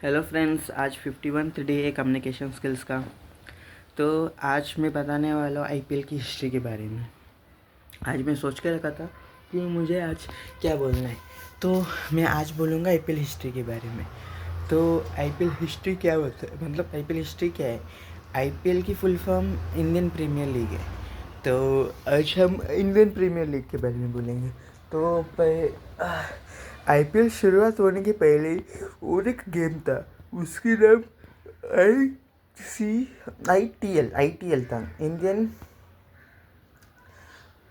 Hello friends, आज 51th day है communication skills का। तो आज मैं बताने वाला हूँ आईपीएल की हिस्ट्री के बारे में। आज मैं सोच के रखा था कि मुझे आज क्या बोलना है, तो मैं आज बोलूँगा आईपीएल हिस्ट्री के बारे में। तो आईपीएल हिस्ट्री क्या होता है, मतलब आईपीएल हिस्ट्री क्या है। आईपीएल की full form Indian Premier League है। तो आज हम इंडियन प्रीमियर लीग के बारे में बोलेंगे। तो आईपीएल शुरुआत होने के पहले और एक गेम था, उसकी नाम आई सी आई टी एल था, इंडियन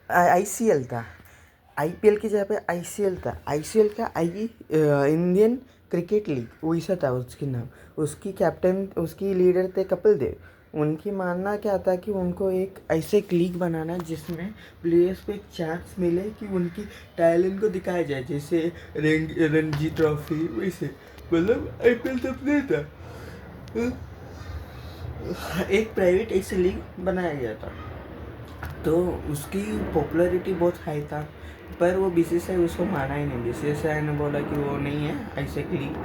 आईसीएल था। आईपीएल की जगह पे आईसीएल था। आईसीएल का इंडियन क्रिकेट लीग वैसा था उसकी नाम। उसकी कैप्टन, उसकी लीडर थे कपिल देव। उनकी मानना क्या था कि उनको एक ऐसे एक लीग बनाना है जिसमें प्लेयर्स को एक चांस मिले कि उनकी टैलेंट को दिखाया जाए, जैसे रणजी ट्रॉफी वैसे। मतलब आईपीएल तब नहीं था, एक प्राइवेट ऐसे लीग बनाया गया था। तो उसकी पॉपुलैरिटी बहुत हाई था, पर वो बीसीसीआई उसको माना ही नहीं। बीसीसीआई ने बोला कि वो नहीं है, ऐसे लीग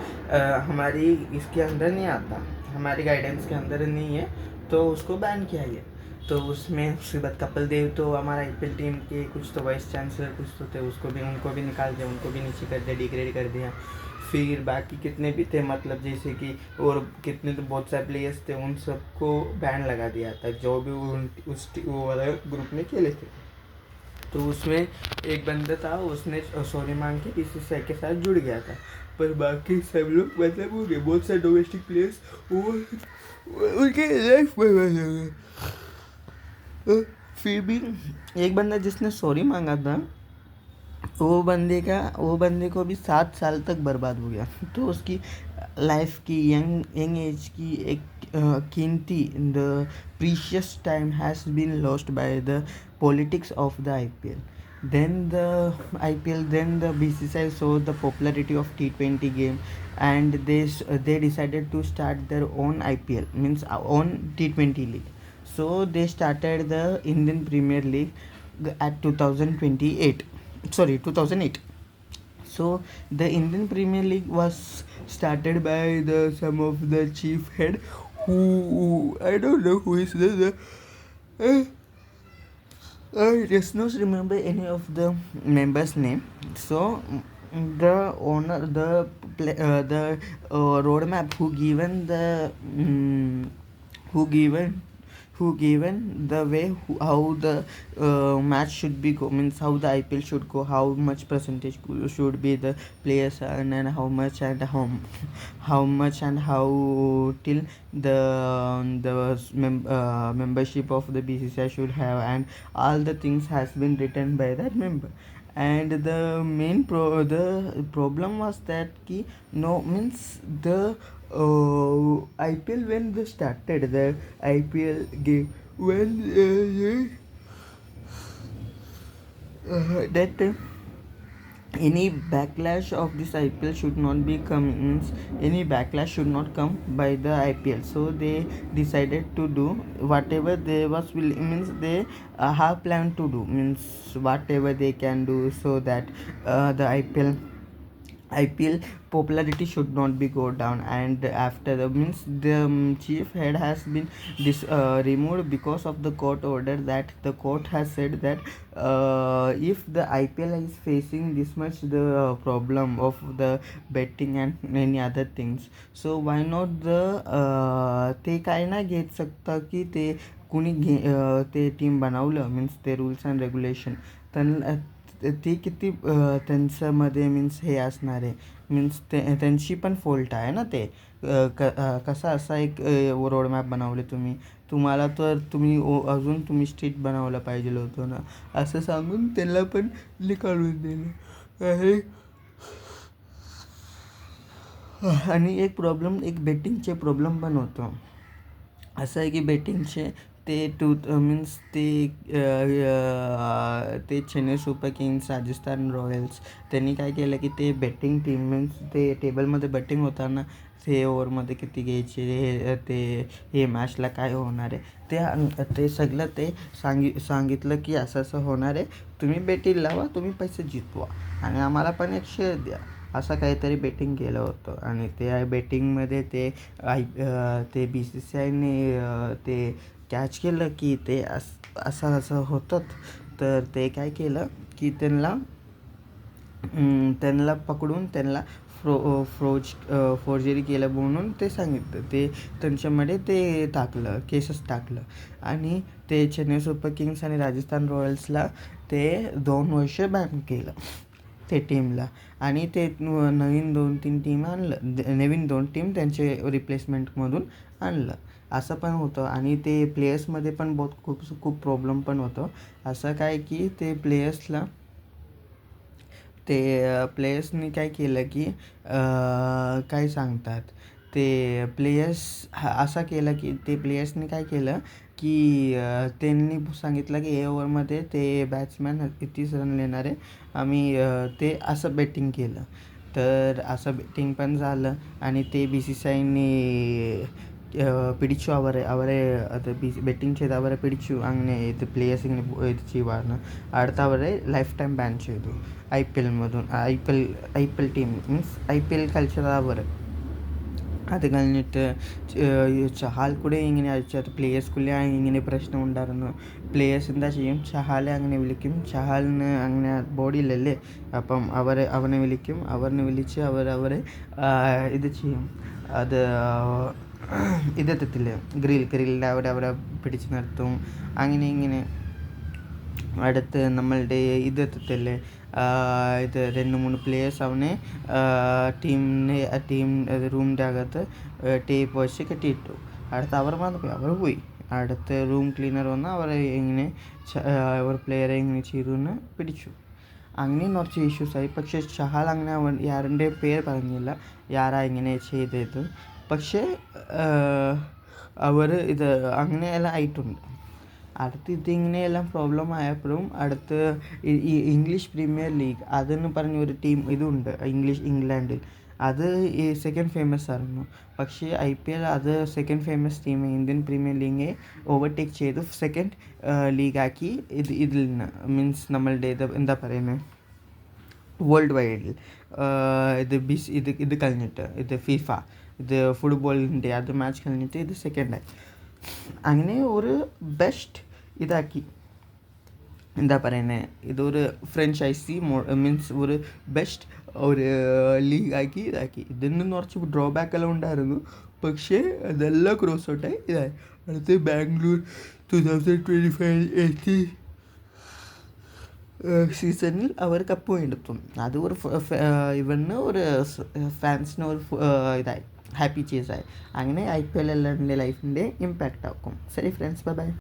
हमारी इसके अंदर नहीं आता, हमारी गाइडेंस के अंदर नहीं है, तो उसको बैन किया गया। तो उसमें उसके बाद कपिल देव तो हमारा आईपीएल टीम के कुछ तो वाइस चांसलर कुछ तो थे, उनको भी निकाल दिया, उनको भी नीचे कर दिया, डिग्रेड कर दिया। फिर बाकी कितने भी थे, मतलब जैसे कि और कितने तो बहुत सारे प्लेयर्स थे, उन सबको बैन लगा दिया था जो भी वो वाला ग्रुप में खेले थे। तो उसमें एक बंदा था, उसने सॉरी मांग के बीसीसीआई के साथ जुड़ गया था। पर बाकी सब लोग मतलब हो गए, बहुत सारे डोमेस्टिक प्लेयर्स वो उनके लाइफ में बन गए। फिर भी एक बंदा जिसने सॉरी मांगा था, वो बंदे को भी 7 साल तक बर्बाद हो गया। तो उसकी लाइफ की यंग एज की एक कीमती the precious time has been lost by the politics of the IPL. Then the BCCI saw the popularity of T20 game, and they decided to start their own IPL, means own T20 league. So they started the Indian Premier League at 2008. So the Indian Premier League was started by the some of the chief head, who I don't know who is uh, I just not remember any of the members' name. So the owner, the roadmap who given who given the way how the match should be go, means how the IPL should go, how much percentage should be the players earn, and how much and how till the membership of the BCCI should have, and all the things has been written by that member. And the the problem was that ki no, means the IPL, when they started the IPL game, when that any backlash of this IPL should not be coming, means any backlash should not come by the IPL. So they decided to do whatever they was will, means they have planned to do, means whatever they can do, so that the IPL popularity should not be go down. And after the, means the chief head has been removed because of the court order, that the court has said that if the IPL is facing this much the problem of the betting and many other things, so why not ते काय नाही घेत सकता की ते कुणी ते team बनवलं, मीन्स ते रूल्स अँड रेग्युलेशन त्यांना ते किती त्यांच्यामध्ये मीन्स हे असणार आहे, मीन्स त्यांची पण फॉल्ट आहे ना ते कसा असा एक रोडमॅप बनवले तुम्हाला तर तुम्ही अजून तुम्ही स्ट्रिक्ट बनवलं पाहिजे होतं ना, असं सांगून त्यांना पण निकालून दिलं आहे. आणि एक बेटिंगचे प्रॉब्लेम पण होतो. असं आहे की बेटिंगचे ते मीन्स ते Chennai super Kings, Rajasthan Royals, त्यांनी काय केलं की ते बेटिंग टीम, मीन्स ते टेबलमध्ये बेटिंग होताना हे ओव्हरमध्ये किती घ्यायचे, हे मॅचला काय होणार आहे, ते सगळं ते सांगितलं की असं असं होणार आहे, तुम्ही बेटिंग लावा, तुम्ही पैसे जितवा आणि आम्हाला पण एक शेअर द्या. असं काहीतरी बेटिंग केलं होतं. आणि त्या बेटिंगमध्ये ते BCCIने ते कॅच केलं की ते असं होतं. तर ते काय केलं की त्यांना पकडून त्यांना फोर्जरी केलं म्हणून ते सांगितलं. ते त्यांच्यामध्ये ते केसेस टाकलं. आणि ते चेन्नई सुपर किंग्स आणि राजस्थान रॉयल्सला ते 2 वर्ष बॅन केलं ते टीमला. आणि ते नवीन 2-3 टीम नवीन 2 टीम त्यांचे रिप्लेसमेंटमधून आणलं. असं पण होतं. आणि ते प्लेयर्समध्ये पण खूप प्रॉब्लेम पण होतं. असं काय की ते प्लेयर्सनी काय केलं की काय सांगतात ते असा केलं की ते प्लेयर्सनी काय केलं की त्यांनी सांगितलं की हे ओव्हरमध्ये ते बॅट्समॅन कितीच रन नेणार आहे, आम्ही ते असं बेटिंग केलं. तर असं बेटिंग पण झालं. आणि ते BCCIനെ പിടിച്ചു അവരെ അത് ബെറ്റിംഗ് ചെയ്ത് അവരെ പിടിച്ചു. അങ്ങനെ ഇത് പ്ലേയേഴ്സ് ഇങ്ങനെ ഇത് ചെയ്യുമായിരുന്നു. അവരെ ലൈഫ് ടൈം ബാൻ ചെയ്തു IPLമधून. IPL ടീം മീൻസ് IPL കളിച്ചത് അവർ. അത് കഴിഞ്ഞിട്ട് ചഹാൽ കൂടെ ഇങ്ങനെ അയച്ചത് പ്ലേയേഴ്സ്ക്കുள்ளே ഇങ്ങനെ പ്രശ്നം ഉണ്ടായിരുന്നു. പ്ലേയേഴ്സ് എന്താ ചെയ്യും, ചഹാലെ അങ്ങനെ വിളിക്കും. ചഹാലിന് അങ്ങനെ ബോഡിയില്ലല്ലേ, അപ്പം അവനെ വിളിക്കും. വിളിച്ച് അവരെ ഇത് ചെയ്യും. അത് ഇതെത്തത്തില്ലേ, ഗ്രില്ലിൻ്റെ അവരെ പിടിച്ച് നിർത്തും. അങ്ങനെ ഇങ്ങനെ അടുത്ത് നമ്മളുടെ ഇതെത്തത്തില്ലേ, ഇത് 2-3 പ്ലേയേഴ്സ് അവനെ റൂമിൻ്റെ അകത്ത് ടേപ്പ് വെച്ച് കെട്ടിയിട്ടു. അടുത്ത് അവർ പോയി. അടുത്ത് റൂം ക്ലീനർ വന്ന് അവരെ ഇങ്ങനെ ഒരു പ്ലെയറെ ഇങ്ങനെ ചെയ്തു പിടിച്ചു. അങ്ങനെ കുറച്ച് ഇഷ്യൂസായി. പക്ഷേ ചഹാൽ അങ്ങനെ ആരുടെയും പേര് പറഞ്ഞില്ല ആരാ ഇങ്ങനെ ചെയ്തത്. പക്ഷേ അവർ ഇത് അങ്ങനെയെല്ലാം ആയിട്ടുണ്ട്. അടുത്ത് ഇതിങ്ങനെയെല്ലാം പ്രോബ്ലം ആയപ്പോഴും അടുത്ത് ഈ ഇംഗ്ലീഷ് പ്രീമിയർ ലീഗ് അതെന്ന് പറഞ്ഞൊരു ടീം ഇതുണ്ട് ഇംഗ്ലണ്ടിൽ. അത് ഈ സെക്കൻഡ് ഫേമസ് ആയിരുന്നു. പക്ഷേ IPL അത് second famous team Indian premier ലീഗിനെ ഓവർടേക്ക് ചെയ്ത് സെക്കൻഡ് ലീഗാക്കി. ഇതിൽ നിന്ന് മീൻസ് നമ്മളുടെ എന്താ പറയുന്നത്, വേൾഡ് വൈഡിൽ ഇത് കഴിഞ്ഞിട്ട് ഫിഫ ഫുട്ബോളിൻ്റെ അത് മാച്ച് കഴിഞ്ഞിട്ട് ഇത് സെക്കൻഡായി. അങ്ങനെ ഒരു ബെസ്റ്റ് ഇതാക്കി, എന്താ പറയുന്നത്, ഇതൊരു ഫ്രാഞ്ചൈസി മീൻസ് ഒരു ബെസ്റ്റ് ഒരു ലീഗാക്കി ഇതാക്കി. ഇതിന് കുറച്ച് ഡ്രോബാക്കെല്ലാം ഉണ്ടായിരുന്നു. പക്ഷേ അതെല്ലാം ക്രോസ് ഔട്ടായി ഇതായി. അടുത്ത് ബാംഗ്ലൂർ 2025 സീസണിൽ അവർ കപ്പ് വീണ്ടെത്തും. അത് ഒരു ഒരു ഫാൻസിന് ഒരു ഇതായി ഹാപ്പി ചേസായി. അങ്ങനെ IPL എല്ലാം എൻ്റെ ലൈഫിൻ്റെ ഇമ്പാക്റ്റ് ആക്കും. ശരി ഫ്രണ്ട്സ്, ബൈ.